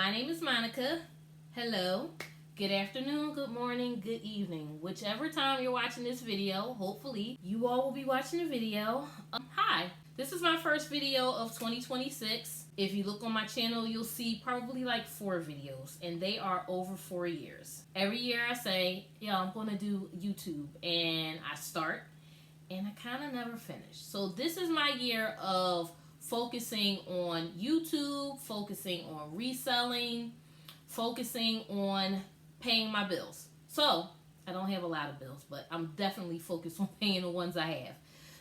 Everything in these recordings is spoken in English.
My name is Monica. Hello. Good afternoon, good morning, good evening. Whichever time you're watching this video, hopefully you all will be watching the video. Hi. This is my first video of 2026. If you look on my channel, you'll see probably like 4 videos, and they are over 4 years. Every year I say, yeah, I'm going to do YouTube, and I start, and I kind of never finish. So this is my year of focusing on YouTube, focusing on reselling, focusing on paying my bills. So I don't have a lot of bills, but I'm definitely focused on paying the ones I have.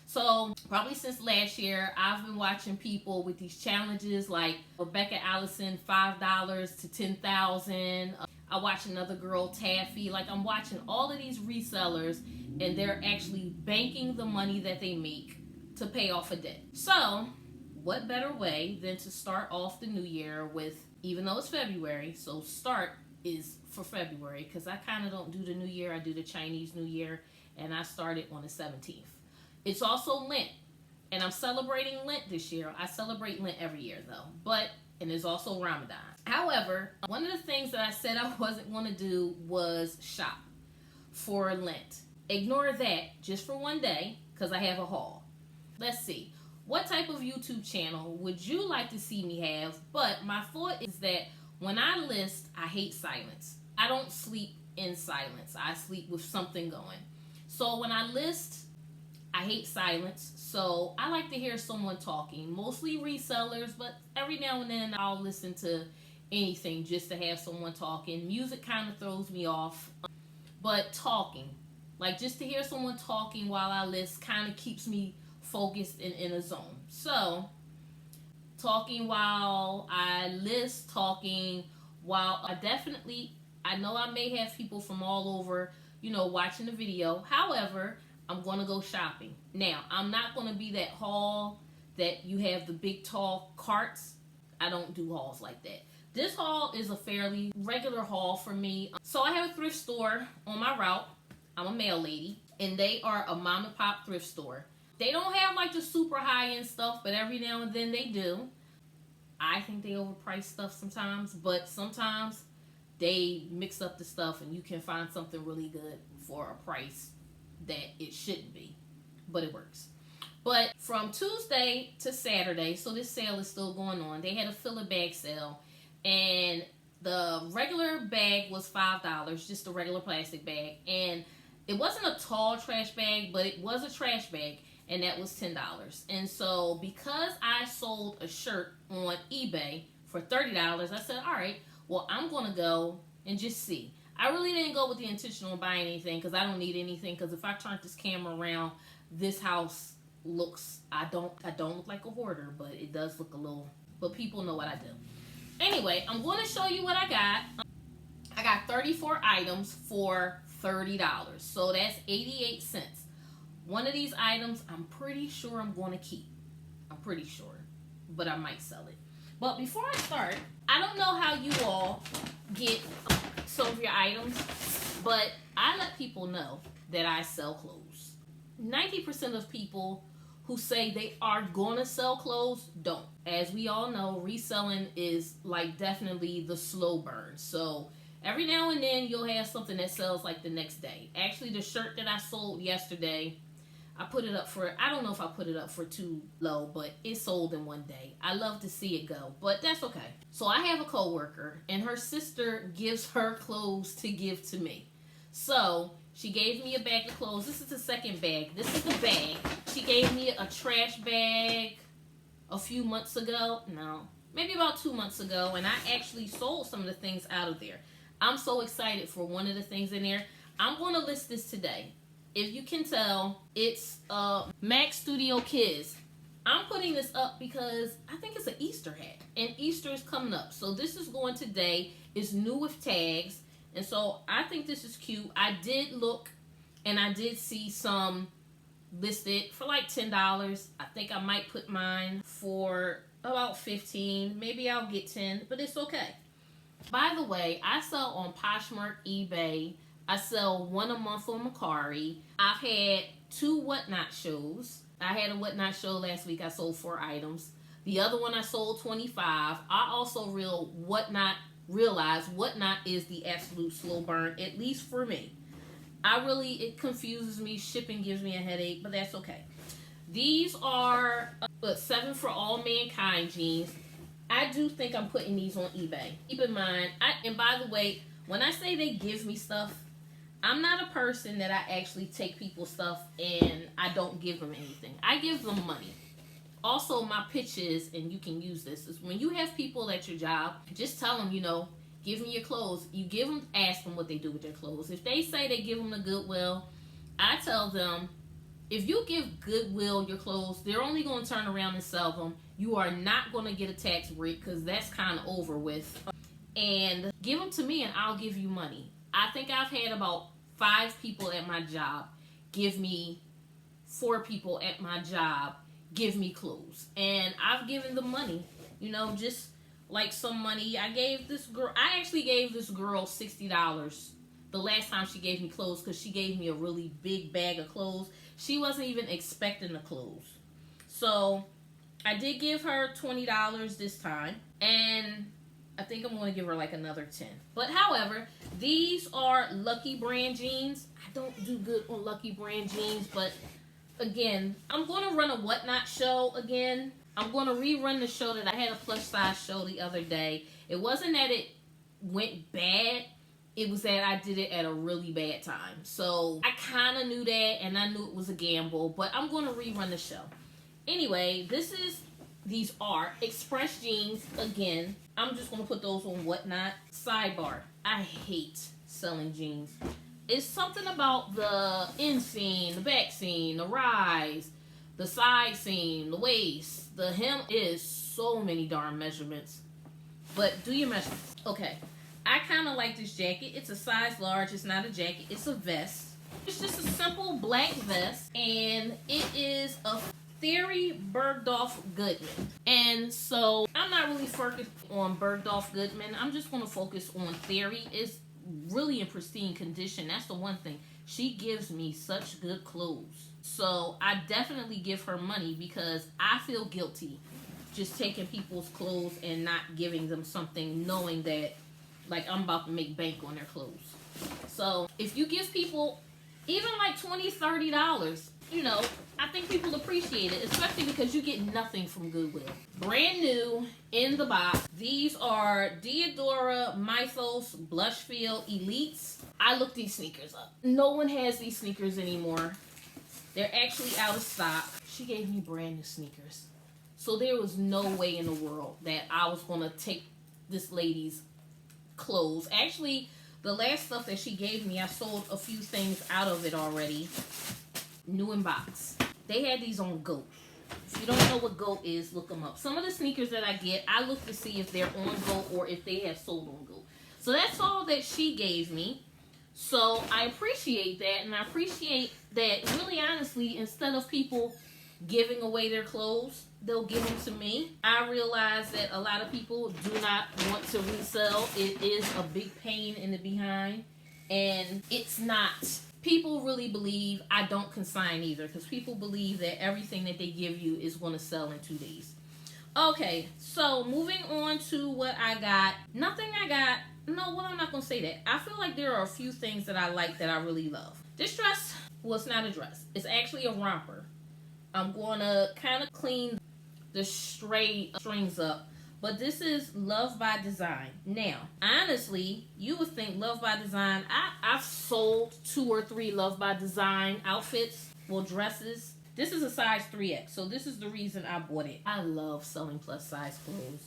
So probably since last year, I've been watching people with these challenges like Rebecca Allison, $5 to 10,000. I watch another girl, Taffy. Like, I'm watching all of these resellers, and they're actually banking the money that they make to pay off a debt. So what better way than to start off the new year with, even though it's February, so start is for February, because I kind of don't do the new year. I do the Chinese New Year, and I started on the 17th. It's also Lent, and I'm celebrating Lent this year. I celebrate Lent every year, though, and there's also Ramadan. However, one of the things that I said I wasn't going to do was shop for Lent. Ignore that just for one day, because I have a haul. Let's see. What type of YouTube channel would you like to see me have? But my thought is that when I list, I hate silence. I don't sleep in silence. I sleep with something going. So when I list, I hate silence, so I like to hear someone talking, mostly resellers, but every now and then I'll listen to anything just to have someone talking. Music kind of throws me off, but talking, like just to hear someone talking while I list kind of keeps me focused and in a zone. So talking while I list, talking while I know I may have people from all over, watching the video. However, I'm going to go shopping. Now, I'm not going to be that haul that you have the big tall carts. I don't do hauls like that. This haul is a fairly regular haul for me. So I have a thrift store on my route. I'm a mail lady, and they are a mom and pop thrift store. They don't have like the super high end stuff, but every now and then they do. I think they overprice stuff sometimes, but sometimes they mix up the stuff and you can find something really good for a price that it shouldn't be, but it works. But from Tuesday to Saturday, so this sale is still going on, they had a fill a bag sale, and the regular bag was $5, just a regular plastic bag, and it wasn't a tall trash bag, but it was a trash bag, and that was $10. And so because I sold a shirt on eBay for $30, I said, all right, well, I'm going to go and just see. I really didn't go with the intention on buying anything because I don't need anything, because if I turn this camera around, this house looks, I don't look like a hoarder, but it does look a little, but people know what I do. Anyway, I'm going to show you what I got. I got 34 items for $30, so that's 88 cents. One of these items I'm pretty sure I'm going to keep. I'm pretty sure, but I might sell it. But before I start, I don't know how you all get some of your items, but I let people know that I sell clothes. 90% of people who say they are going to sell clothes don't. As we all know, reselling is like definitely the slow burn. So every now and then you'll have something that sells like the next day. Actually, the shirt that I sold yesterday, I put it up for, I don't know if I put it up for too low, but it sold in one day. I love to see it go, but that's okay. So I have a coworker, and her sister gives her clothes to give to me. So she gave me a bag of clothes. This is the second bag. This is the bag. She gave me a trash bag a few months ago. No, maybe about 2 months ago, and I actually sold some of the things out of there. I'm so excited for one of the things in there. I'm going to list this today. If you can tell, it's Mac Studio Kids. I'm putting this up because I think it's an Easter hat, and Easter is coming up. So this is going today. It's new with tags, and so I think this is cute. I did look, and I did see some listed for like $10. I think I might put mine for about $15. Maybe I'll get 10, but it's okay. By the way, I sell on Poshmark, eBay. I sell one a month on Mercari. I've had 2 Whatnot shows. I had a Whatnot show last week. I sold 4 items. The other one I sold 25. I also reel Whatnot realize Whatnot is the absolute slow burn, at least for me. It confuses me. Shipping gives me a headache, but that's okay. These are 7 for All Mankind jeans. I do think I'm putting these on eBay. Keep in mind, and by the way, when I say they give me stuff, I'm not a person that I actually take people's stuff and I don't give them anything. I give them money. Also, my pitch is, and you can use this, is when you have people at your job, just tell them, give me your clothes. You give them, ask them what they do with their clothes. If they say they give them to Goodwill, I tell them, if you give Goodwill your clothes, they're only going to turn around and sell them. You are not going to get a tax break because that's kind of over with. And give them to me and I'll give you money. I think I've had about 5 people at my job give me, 4 people at my job give me clothes. And I've given them money, just like some money. I actually gave this girl $60 the last time she gave me clothes because she gave me a really big bag of clothes. She wasn't even expecting the clothes. So I did give her $20 this time. And I think I'm going to give her like another 10. But however, these are Lucky Brand jeans. I don't do good on Lucky Brand jeans, but again, I'm going to run a Whatnot show again. I'm going to rerun the show that I had a plus size show the other day. It wasn't that it went bad. It was that I did it at a really bad time. So I kind of knew that and I knew it was a gamble, but I'm going to rerun the show. Anyway, these are Express jeans. Again, I'm just going to put those on Whatnot. Sidebar, I hate selling jeans. It's something about the inseam, the back seam, the rise, the side seam, the waist, the hem is so many darn measurements. But do your measurements. Okay, I kind of like this jacket. It's a size large. It's not a jacket. It's a vest. It's just a simple black vest. And it is a Theory Bergdorf Goodman. And so I'm not really focused on Bergdorf Goodman. I'm just going to focus on Theory. It's really in pristine condition. That's the one thing. She gives me such good clothes. So I definitely give her money because I feel guilty just taking people's clothes and not giving them something knowing that like I'm about to make bank on their clothes. So if you give people even like $20, $30, I think people appreciate it, especially because you get nothing from Goodwill. Brand new in the box. These are Diodora Mythos Blushfield Elites. I looked these sneakers up. No one has these sneakers anymore. They're actually out of stock. She gave me brand new sneakers. So there was no way in the world that I was going to take this lady's clothes. Actually, the last stuff that she gave me, I sold a few things out of it already. New in box. They had these on GOAT. If you don't know what GOAT is, look them up. Some of the sneakers that I get, I look to see if they're on GOAT or if they have sold on GOAT. So that's all that she gave me. So I appreciate that, and I appreciate that really honestly, instead of people giving away their clothes, they'll give them to me. I realize that a lot of people do not want to resell. It is a big pain in the behind, and it's not. People really believe I don't consign either because people believe that everything that they give you is going to sell in 2 days. Okay, so moving on to what I got. I'm not going to say that. I feel like there are a few things that I like that I really love. This dress, well, it's not a dress. It's actually a romper. I'm going to kind of clean the stray strings up. But this is Love by Design. Now, honestly, you would think Love by Design. I've sold 2 or 3 Love by Design outfits, well, dresses. This is a size 3X, so this is the reason I bought it. I love selling plus size clothes.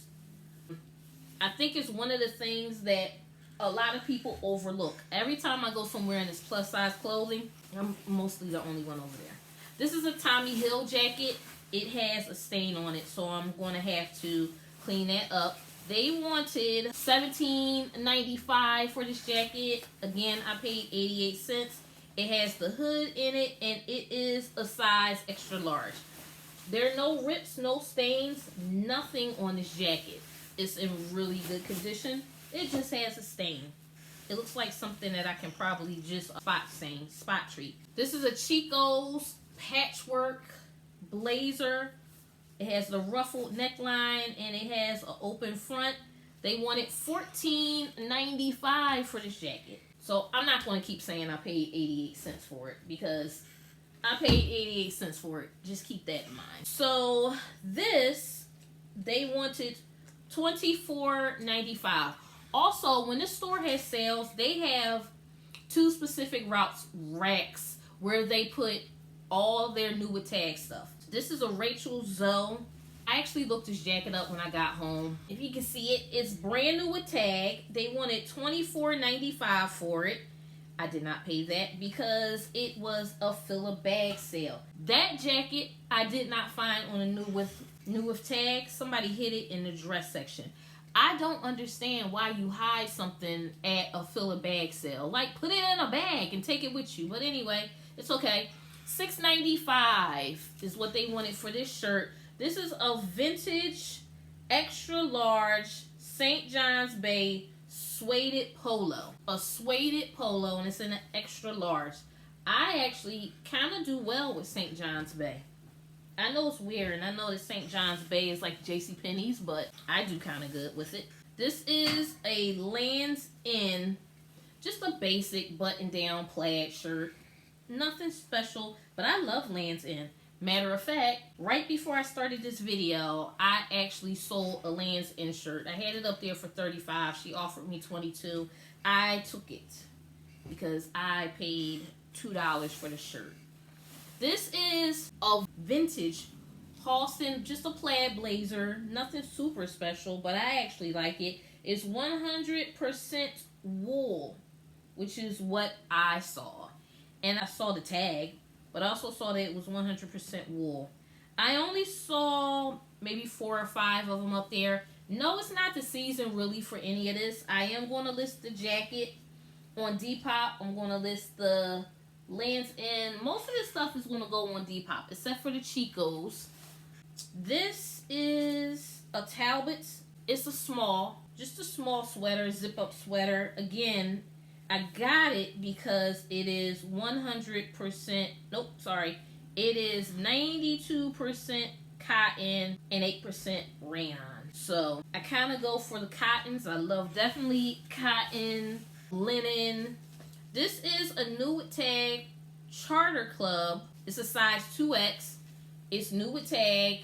I think it's one of the things that a lot of people overlook. Every time I go somewhere and it's plus size clothing, I'm mostly the only one over there. This is a Tommy Hill jacket. It has a stain on it, so I'm going to have to clean that up. They wanted $17.95 for this jacket. Again, I paid 88 cents. It has the hood in it, and it is a size extra large. There are no rips, no stains, nothing on this jacket. It's in really good condition. It just has a stain. It looks like something that I can probably just spot treat. This is a Chico's patchwork blazer. It has the ruffled neckline and it has an open front. They wanted $14.95 for this jacket. So I'm not going to keep saying I paid 88 cents for it because I paid 88 cents for it. Just keep that in mind. So this, they wanted $24.95. Also, when this store has sales, they have two specific racks where they put all their new with tag stuff. This is a Rachel Zoe. I actually looked this jacket up when I got home. If you can see it, it's brand new with tag. They wanted $24.95 for it. I did not pay that because it was a fill-a-bag sale. That jacket I did not find on a new with tag. Somebody hid it in the dress section. I don't understand why you hide something at a fill-a-bag sale. Like, put it in a bag and take it with you. But anyway, it's okay. $6.95 is what they wanted for this shirt. This is a vintage, extra large St. John's Bay suede polo. A suede polo, and it's in an extra large. I actually kind of do well with St. John's Bay. I know it's weird, and I know that St. John's Bay is like JCPenney's, but I do kind of good with it. This is a Lands' End, just a basic button-down plaid shirt. Nothing special, but I love Lands' End. Matter of fact, right before I started this video, I actually sold a Lands' End shirt. I had it up there for $35. She offered me $22. I took it because I paid $2 for the shirt. This is a vintage Halston, just a plaid blazer. Nothing super special, but I actually like it. It's 100% wool, which is what I saw. And I saw the tag, but I also saw that it was 100% wool. I only saw maybe 4 or 5 of them up there. No, it's not the season really for any of this. I am going to list the jacket on Depop. I'm going to list the Lands' End. Most of this stuff is going to go on Depop, except for the Chicos. This is a Talbot's. It's a small, just a small sweater, zip-up sweater. Again, I got it because it is 100%, nope, sorry. It is 92% cotton and 8% rayon. So I kind of go for the cottons. I love definitely cotton, linen. This is a new with tag Charter Club. It's a size 2X. It's new with tag.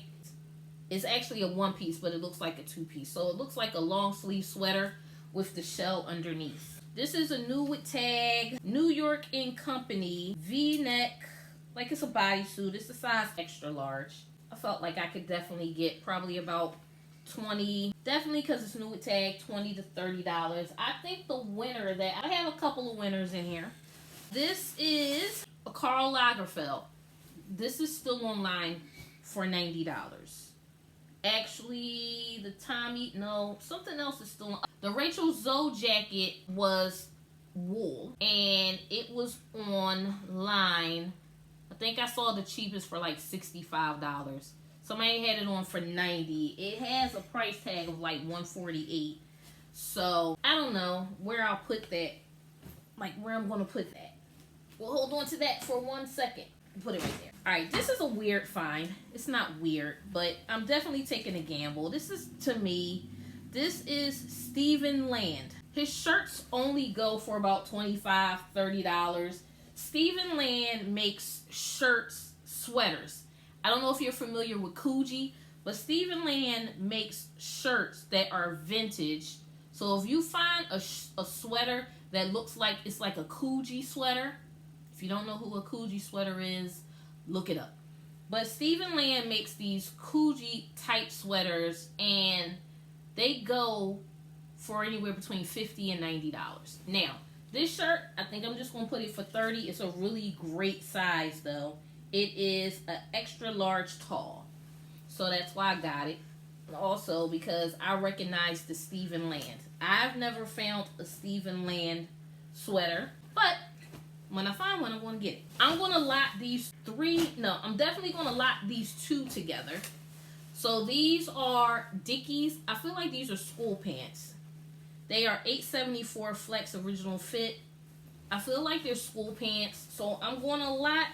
It's actually a 1-piece, but it looks like a 2-piece. So it looks like a long sleeve sweater with the shell underneath. This is a new with tag New York & Company V-neck. Like it's a bodysuit. It's a size extra large. I felt like I could definitely get probably about 20, definitely because it's new with tag, $20 to $30. I think the winner that, I have a couple of winners in here. This is a Karl Lagerfeld. This is still online for $90. Actually, the Tommy, no, something else is still on. The Rachel Zoe jacket was wool, and it was online. I think I saw the cheapest for like $65. Somebody had it on for $90. It has a price tag of like $148. So I don't know where I'll put that. Like where I'm gonna put that. We'll hold on to that for 1 second. Put it right there. Alright, this is a weird find. It's not weird, but I'm definitely taking a gamble. This is, to me, this is Stephen Land. His shirts only go for about $25, $30. Stephen Land makes shirts, sweaters. I don't know if you're familiar with Coogee, but Stephen Land makes shirts that are vintage. So if you find a sweater that looks like it's like a Coogee sweater, if you don't know who a Coogee sweater is, look it up. But Stephen Land makes these Coogee type sweaters, and they go for anywhere between $50 and $90. Now, this shirt, I think I'm just going to put it for $30. It's a really great size, though. It is an extra large tall. So that's why I got it. Also, because I recognize the Stephen Land. I've never found a Stephen Land sweater, but when I find one, I'm going to get it. I'm going to lot these I'm definitely going to lot these 2 together. So these are Dickies. I feel like these are school pants. They are $8.74 flex original fit. I feel like they're school pants. So I'm going to lot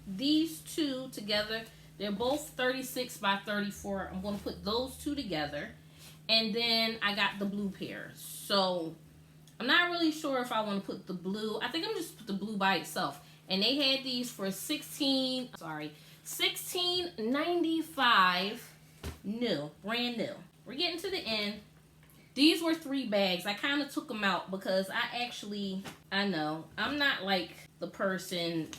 these 2 together. They're both 36 by 34. I'm going to put those 2 together. And then I got the blue pair. So I'm not really sure if I want to put the blue. I think I'm just put the blue by itself. And they had these for $16.95 new, brand new. We're getting to the end. These were 3 bags. I kind of took them out because I know, I'm not like the person.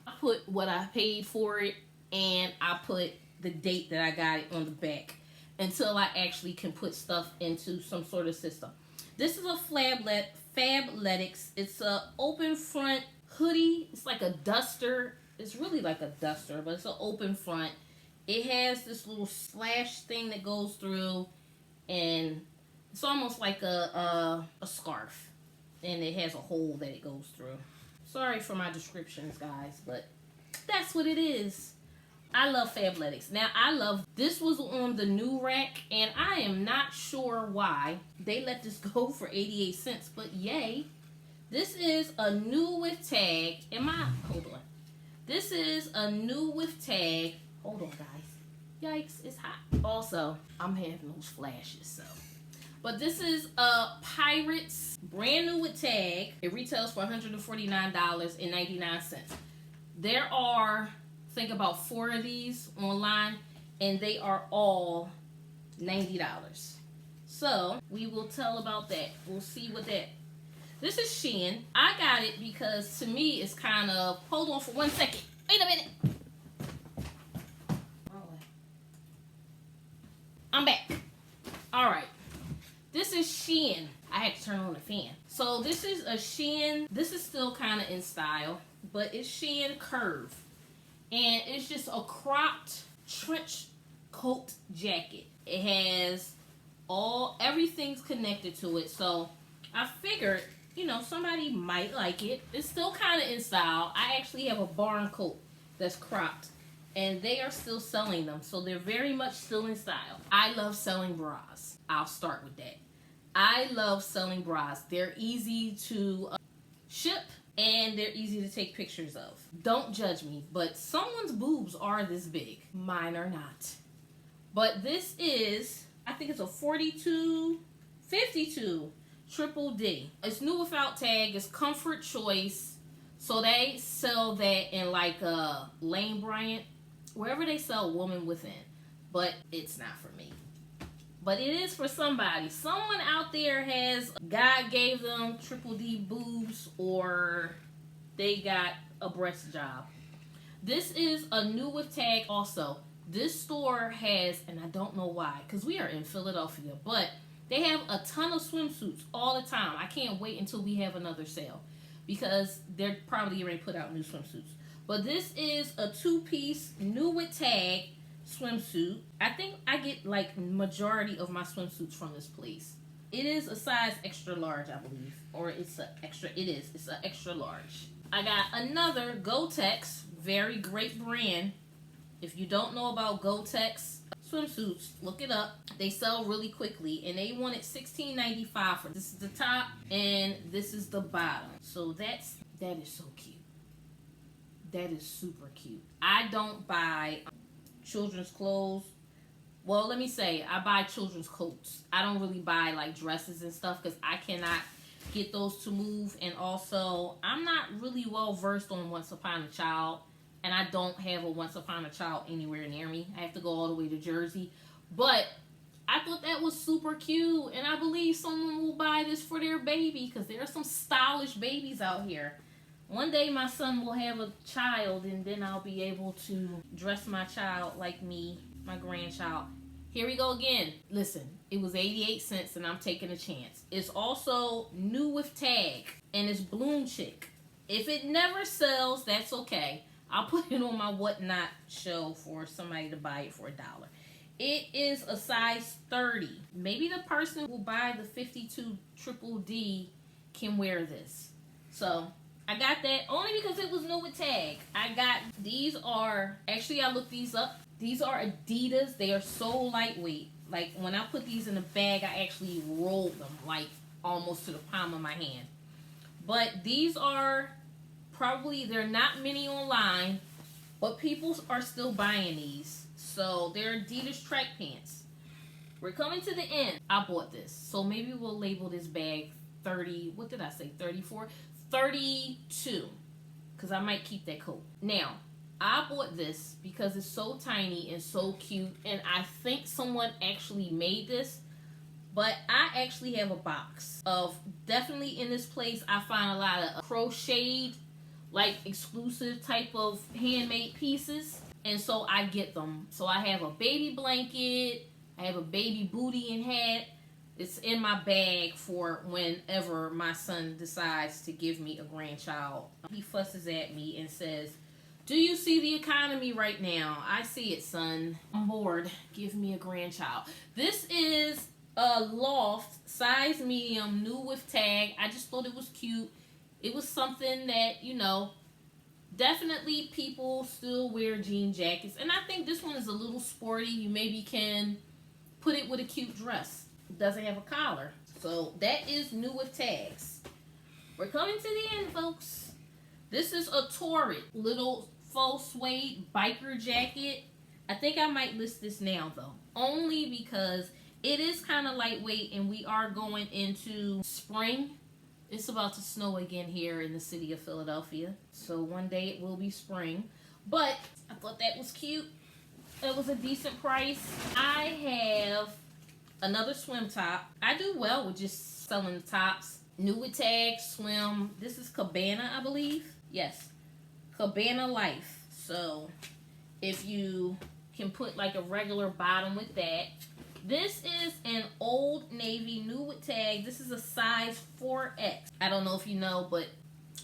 I put what I paid for it and I put the date that I got it on the back until I actually can put stuff into some sort of system. This is a Fabletics. It's a open front hoodie. It's like a duster. It's really like a duster, but it's an open front. It has this little slash thing that goes through, and it's almost like a scarf, and it has a hole that it goes through. Sorry for my descriptions, guys, but that's what it is. I love Fabletics. Now, this was on the new rack, and I am not sure why they let this go for 88 cents, but yay. This is a new with tag. Hold on. This is a new with tag. Hold on, guys. Yikes, it's hot. Also, I'm having those flashes, so. But this is a Pirates, brand new with tag. It retails for $149.99. There are, I think, about 4 of these online, and they are all $90. So, we will tell about that. We'll see what that. This is Shein. I got it because, to me, it's kind of, hold on for 1 second. Wait a minute. I'm back. Alright. This is Shein. I had to turn on the fan. So this is a Shein. This is still kind of in style, but it's Shein Curve. And it's just a cropped trench coat jacket. It has everything's connected to it. So I figured, somebody might like it. It's still kind of in style. I actually have a barn coat that's cropped, and they are still selling them. So they're very much still in style. I love selling bras. I'll start with that. I love selling bras. They're easy to ship, and they're easy to take pictures of. Don't judge me, but someone's boobs are this big. Mine are not. But this is, I think it's a 52 Triple D. It's new without tag. It's comfort choice. So they sell that in like Lane Bryant, wherever they sell woman within. But it's not for me. But it is for somebody. Someone out there God gave them Triple D boobs, or they got a breast job. This is a new with tag also. This store has, and I don't know why, because we are in Philadelphia, but they have a ton of swimsuits all the time. I can't wait until we have another sale, because they're probably already put out new swimsuits. But this is a 2-piece new with tag swimsuit. I think I get like majority of my swimsuits from this place. It is a size extra large, I believe, or it's an extra large. I got another Gotex, very great brand. If you don't know about Gotex swimsuits, look it up. They sell really quickly, and they wanted $16.95 for this. Is the top and this is the bottom. So that is so cute. That is super cute. I don't buy children's clothes. Well, let me say, I buy children's coats. I don't really buy like dresses and stuff because I cannot get those to move. And also, I'm not really well versed on Once Upon a Child, and I don't have a Once Upon a Child anywhere near me. I have to go all the way to Jersey. But I thought that was super cute, and I believe someone will buy this for their baby, because there are some stylish babies out here. One day my son will have a child, and then I'll be able to dress my child like me, my grandchild. Here we go again. Listen, it was 88 cents, and I'm taking a chance. It's also new with tag, and it's Bloom Chick. If it never sells, that's okay. I'll put it on my whatnot show for somebody to buy it for $1. It is a size 30. Maybe the person who will buy the 52 Triple D can wear this. So I got that only because it was new with tag. These are, actually I looked these up. These are Adidas. They are so lightweight. Like when I put these in a bag, I actually rolled them like almost to the palm of my hand. But these are they're not many online, but people are still buying these. So they're Adidas track pants. We're coming to the end. I bought this. So maybe we'll label this bag 30. What did I say? 34? 32. Because I might keep that coat. Now, I bought this because it's so tiny and so cute. And I think someone actually made this. But I actually have a box of, definitely in this place, I find a lot of crocheted, like exclusive type of handmade pieces. And so I get them. So I have a baby blanket. I have a baby booty and hat. It's in my bag for whenever my son decides to give me a grandchild. He fusses at me and says, "Do you see the economy right now?" I see it, son. I'm bored. Give me a grandchild. This is a loft, size medium, new with tag. I just thought it was cute. It was something that, you know, definitely people still wear jean jackets. And I think this one is a little sporty. You maybe can put it with a cute dress. It doesn't have a collar. So that is new with tags. We're coming to the end, folks. This is a Torrid little faux suede biker jacket. I think I might list this now, though. Only because it is kind of lightweight and we are going into spring. It's about to snow again here in the city of Philadelphia. So one day it will be spring. But I thought that was cute. It was a decent price. I have another swim top. I do well with just selling the tops. New with tags, swim. This is Cabana, I believe. Yes. Cabana Life. So if you can put like a regular bottom with that. This is an Old Navy new with tag. This is a size 4X. I don't know if you know, but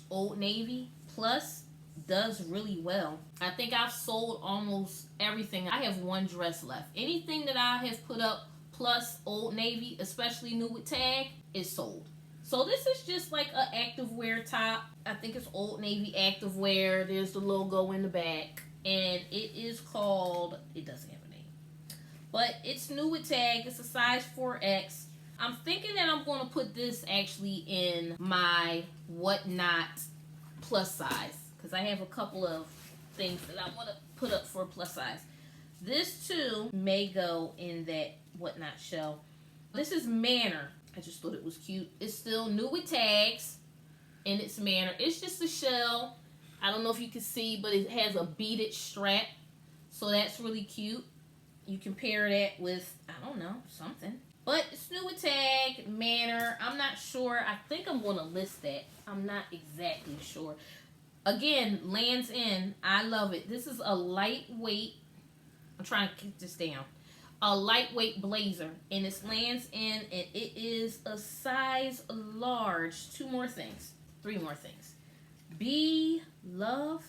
Old Navy Plus does really well. I think I've sold almost everything. I have one dress left. Anything that I have put up plus Old Navy, especially new with tag, is sold. So this is just like an activewear top. I think it's Old Navy activewear. There's the logo in the back. And it is called, it doesn't have a name, but it's new with tag. It's a size 4X. I'm thinking that I'm going to put this actually in my whatnot plus size, because I have a couple of things that I want to put up for plus size. This too may go in that whatnot shell. This is Manor. I just thought it was cute. It's still new with tags, and it's Manor. It's just a shell. I don't know if you can see, but it has a beaded strap, so that's really cute. You can pair that with, I don't know, something. But it's new with tag, Manor. I'm not sure. I think I'm going to list that. I'm not exactly sure. Again, Lands End. I love it. This is a lightweight. I'm trying to keep this down. A lightweight blazer. And it's Lands End. And it is a size large. 2 more things. 3 more things. Be Bayove.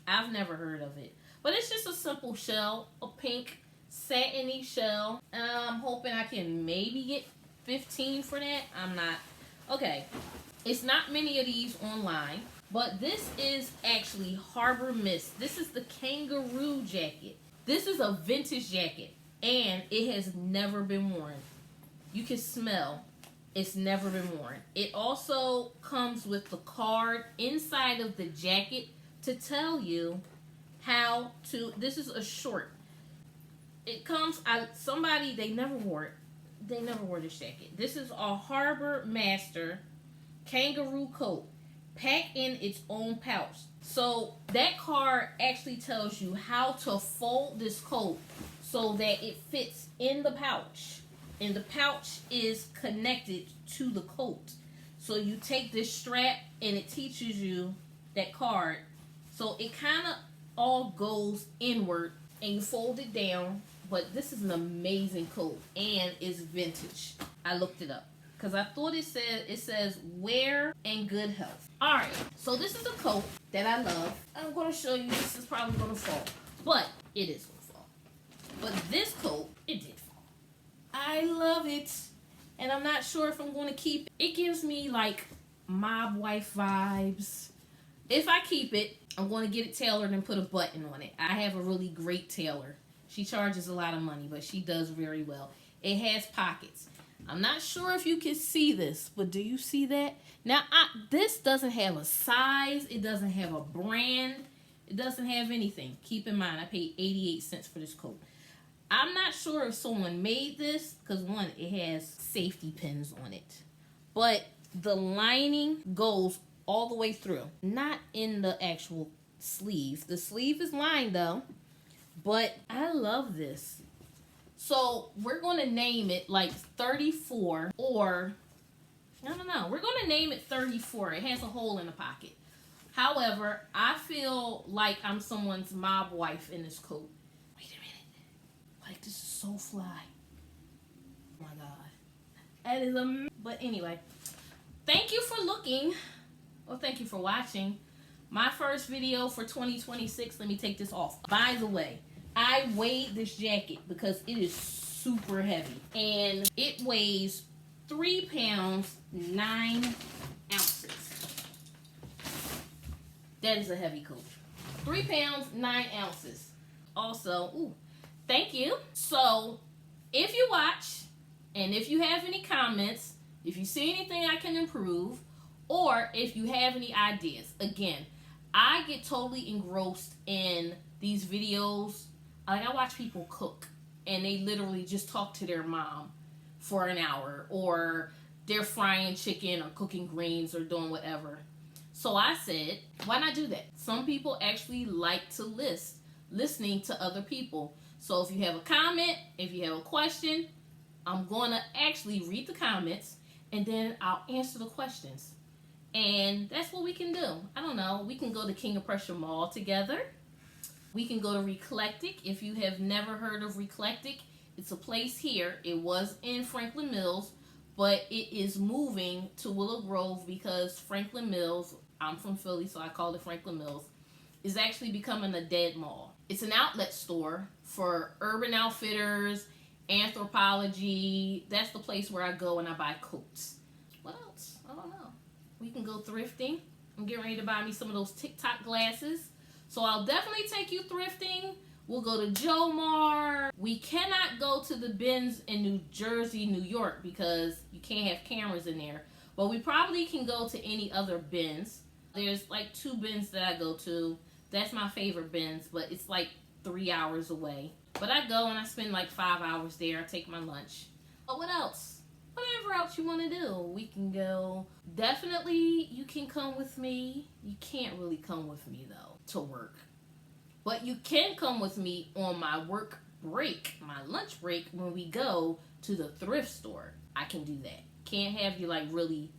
I've never heard of it. But it's just a simple shell. A pink satiny shell. I'm hoping I can maybe get 15 for that. I'm not. Okay. It's not many of these online. But this is actually Harbor Mist. This is the kangaroo jacket. This is a vintage jacket. And it has never been worn. You can smell. It's never been worn. It also comes with the card inside of the jacket to tell you how to. This is a short. It comes. They never wore it. They never wore this jacket. This is a Harbor Master kangaroo coat, packed in its own pouch. So that card actually tells you how to fold this coat so that it fits in the pouch. And the pouch is connected to the coat. So you take this strap and it teaches you that card. So it kind of all goes inward and you fold it down. But this is an amazing coat and it's vintage. I looked it up because I thought it says wear in good health. All right, so this is a coat that I love. I'm going to show you. This is probably going to fall, but it is going to fall. But this coat, it did fall. I love it, and I'm not sure if I'm going to keep it. It gives me like mob wife vibes. If I keep it, I'm going to get it tailored and put a button on it. I have a really great tailor. She charges a lot of money, but she does very well. It has pockets. I'm not sure if you can see this, but do you see that? Now, this doesn't have a size. It doesn't have a brand. It doesn't have anything. Keep in mind, I paid 88 cents for this coat. I'm not sure if someone made this because one, it has safety pins on it, but the lining goes all the way through, not in the actual sleeve. The sleeve is lined though, but I love this. So we're going to name it like 34, or I don't know. We're going to name it 34. It has a hole in the pocket. However, I feel like I'm someone's mob wife in this coat. Wait a minute. Like, this is so fly. Oh my God. That is but anyway, thank you for looking. Well, thank you for watching. My first video for 2026. Let me take this off. By the way, I weighed this jacket because it is super heavy. And it weighs 3 pounds, 9 ounces. That is a heavy coat. 3 pounds, 9 ounces. Also, ooh, thank you. So, if you watch, and if you have any comments, if you see anything I can improve, or if you have any ideas, again, I get totally engrossed in these videos. Like, I watch people cook, and they literally just talk to their mom for an hour, or they're frying chicken or cooking greens or doing whatever. So I said, why not do that? Some people actually like to listening to other people. So if you have a comment, if you have a question, I'm going to actually read the comments, and then I'll answer the questions. And that's what we can do. I don't know. We can go to King of Prussia Mall together. We can go to Reclectic. If you have never heard of Reclectic, it's a place here. It was in Franklin Mills, but it is moving to Willow Grove because Franklin Mills, I'm from Philly, so I call it Franklin Mills, is actually becoming a dead mall. It's an outlet store for Urban Outfitters, Anthropology. That's the place where I go and I buy coats. What else? I don't know. We can go thrifting. I'm getting ready to buy me some of those TikTok glasses. So I'll definitely take you thrifting. We'll go to Joe Mar. We cannot go to the bins in New Jersey, New York, because you can't have cameras in there. But we probably can go to any other bins. There's like 2 bins that I go to. That's my favorite bins, but it's like 3 hours away. But I go and I spend like 5 hours there. I take my lunch. But what else? Whatever else you want to do, we can go. Definitely, you can come with me. You can't really come with me, though, to work. But you can come with me on my work break, my lunch break, when we go to the thrift store. I can do that. Can't have you, like, really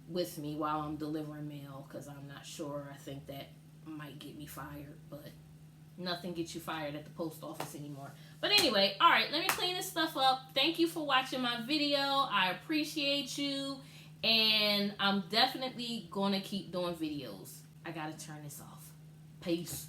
with me while I'm delivering mail, because I'm not sure. I think that might get me fired, but nothing gets you fired at the post office anymore. But anyway, all right, let me clean this stuff up. Thank you for watching my video. I appreciate you, and I'm definitely going to keep doing videos. I got to turn this off. Peace.